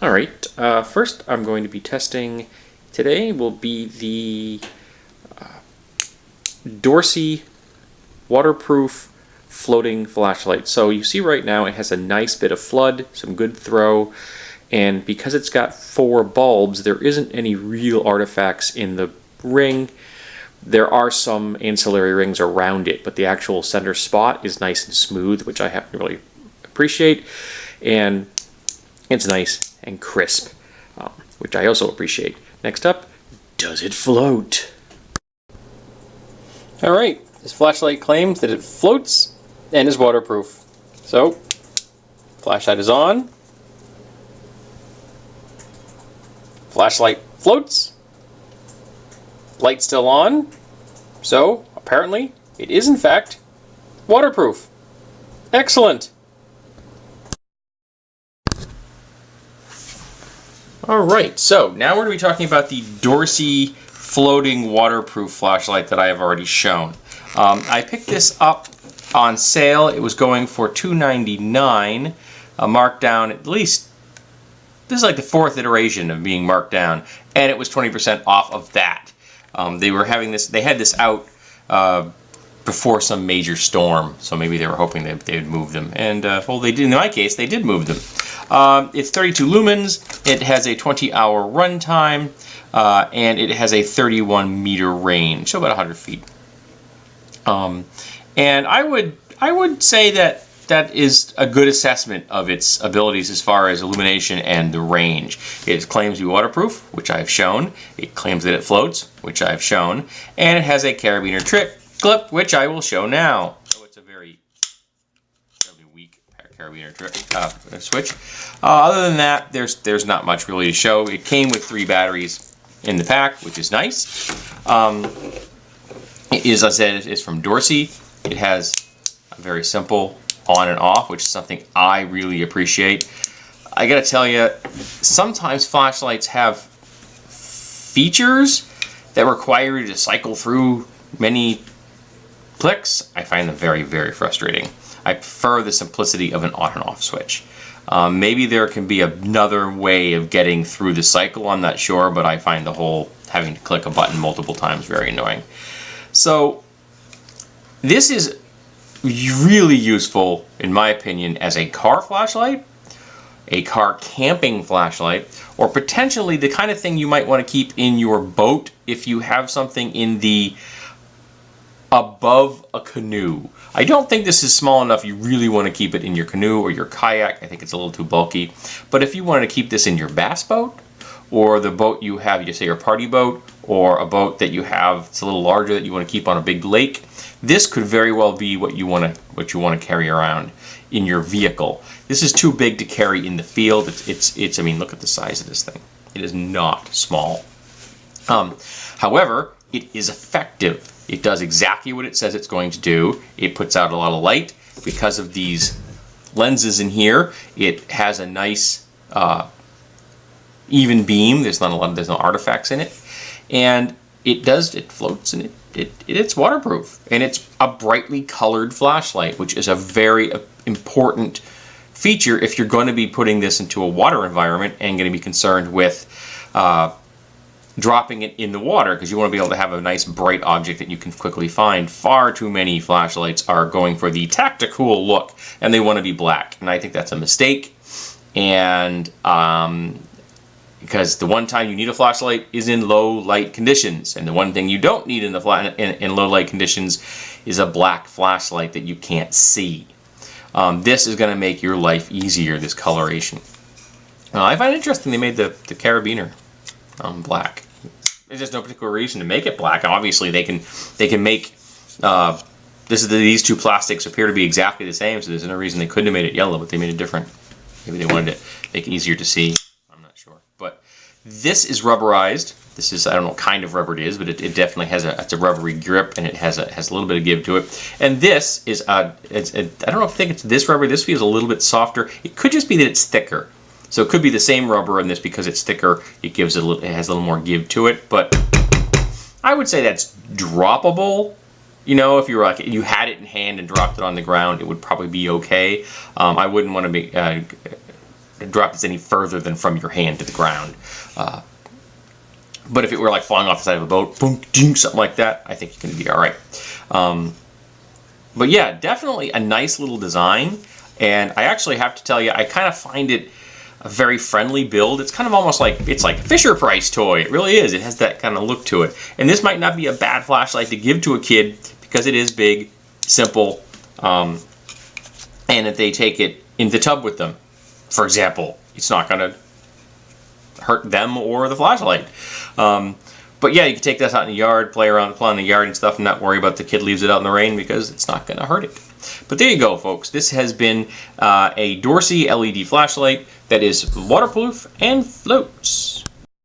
All right, first I'm going to be testing, today will be the Dorcy waterproof floating flashlight. So you see right now it has a nice bit of flood, some good throw, and because it's got 4 bulbs, there isn't any real artifacts in the ring. There are some ancillary rings around it, but the actual center spot is nice and smooth, which I happen to really appreciate, and it's nice and crisp, which I also appreciate. Next up, does it float? All right, this flashlight claims that it floats and is waterproof. So, flashlight is on. Flashlight floats. Light still on. So, apparently, it is in fact waterproof. Excellent. All right, so now we're going to be talking about the Dorcy floating waterproof flashlight that I have already shown. I picked this up on sale. It was going for $2.99, marked down at least. This is like the 4th iteration of being marked down, and it was 20% off of that. They were having this. They had this out before some major storm, so maybe they were hoping that they would move them. And well, they did. In my case, they did move them. It's 32 lumens. It has a 20-hour runtime, and it has a 31-meter range, so about 100 feet. And I would say that that is a good assessment of its abilities as far as illumination and the range. It claims to be waterproof, which I've shown. It claims that it floats, which I've shown, and it has a carabiner clip, which I will show now. So it's a very weak carabiner switch. Other than that, there's not much really to show. It came with 3 batteries in the pack, which is nice. It is, as I said, it's from Dorcy. It has a very simple on and off, which is something I really appreciate. I gotta tell you, sometimes flashlights have features that require you to cycle through many clicks. I find them very, very frustrating. I prefer the simplicity of an on and off switch. Maybe there can be another way of getting through the cycle, I'm not sure, but I find the whole having to click a button multiple times very annoying. So this is really useful, in my opinion, as a car flashlight, a car camping flashlight, or potentially the kind of thing you might want to keep in your boat if you have something in the above a canoe. I don't think this is small enough you really want to keep it in your canoe or your kayak. I think it's a little too bulky. But if you wanted to keep this in your bass boat, or the boat you have, you say your party boat, or a boat that you have it's a little larger that you want to keep on a big lake, this could very well be what you want to carry around in your vehicle. This is too big to carry in the field. It's I mean, look at the size of this thing. It is not small. However, it is effective. It does exactly what it says it's going to do. It puts out a lot of light. Because of these lenses in here, it has a nice even beam. There's no artifacts in it, and it floats, and it's waterproof, and it's a brightly colored flashlight, which is a very important feature if you're going to be putting this into a water environment and going to be concerned with dropping it in the water, because you want to be able to have a nice bright object that you can quickly find. Far too many flashlights are going for the tactical look, and they want to be black, and I think that's a mistake. And because the one time you need a flashlight is in low light conditions, and the one thing you don't need in low light conditions is a black flashlight that you can't see. This is going to make your life easier, this coloration. I find it interesting they made the carabiner black. There's just no particular reason to make it black. Obviously, they can make these 2 plastics appear to be exactly the same, so there's no reason they couldn't have made it yellow, but they made it different. Maybe they wanted to make it easier to see. I'm not sure. But this is rubberized. This is, I don't know what kind of rubber it is, but it definitely has it's a rubbery grip, and it has a little bit of give to it. And this is I don't know if I think it's this rubber. This feels a little bit softer. It could just be that it's thicker. So it could be the same rubber, and this, because it's thicker, it has a little more give to it. But I would say that's droppable. You know, if you were like, you had it in hand and dropped it on the ground, it would probably be okay. I wouldn't want to be drop this any further than from your hand to the ground. But if it were like falling off the side of a boat, boom, ding, something like that, I think you're going to be all right. But yeah, definitely a nice little design. And I actually have to tell you, I kind of find it a very friendly build. It's kind of almost like, it's like a Fisher-Price toy. It really is. It has that kind of look to it. And this might not be a bad flashlight to give to a kid because it is big, simple, and if they take it in the tub with them, for example, it's not going to hurt them or the flashlight. But yeah, you can take this out in the yard, play around in the yard and stuff, and not worry about the kid leaves it out in the rain because it's not going to hurt it. But there you go, folks. This has been a Dorcy LED flashlight that is waterproof and floats.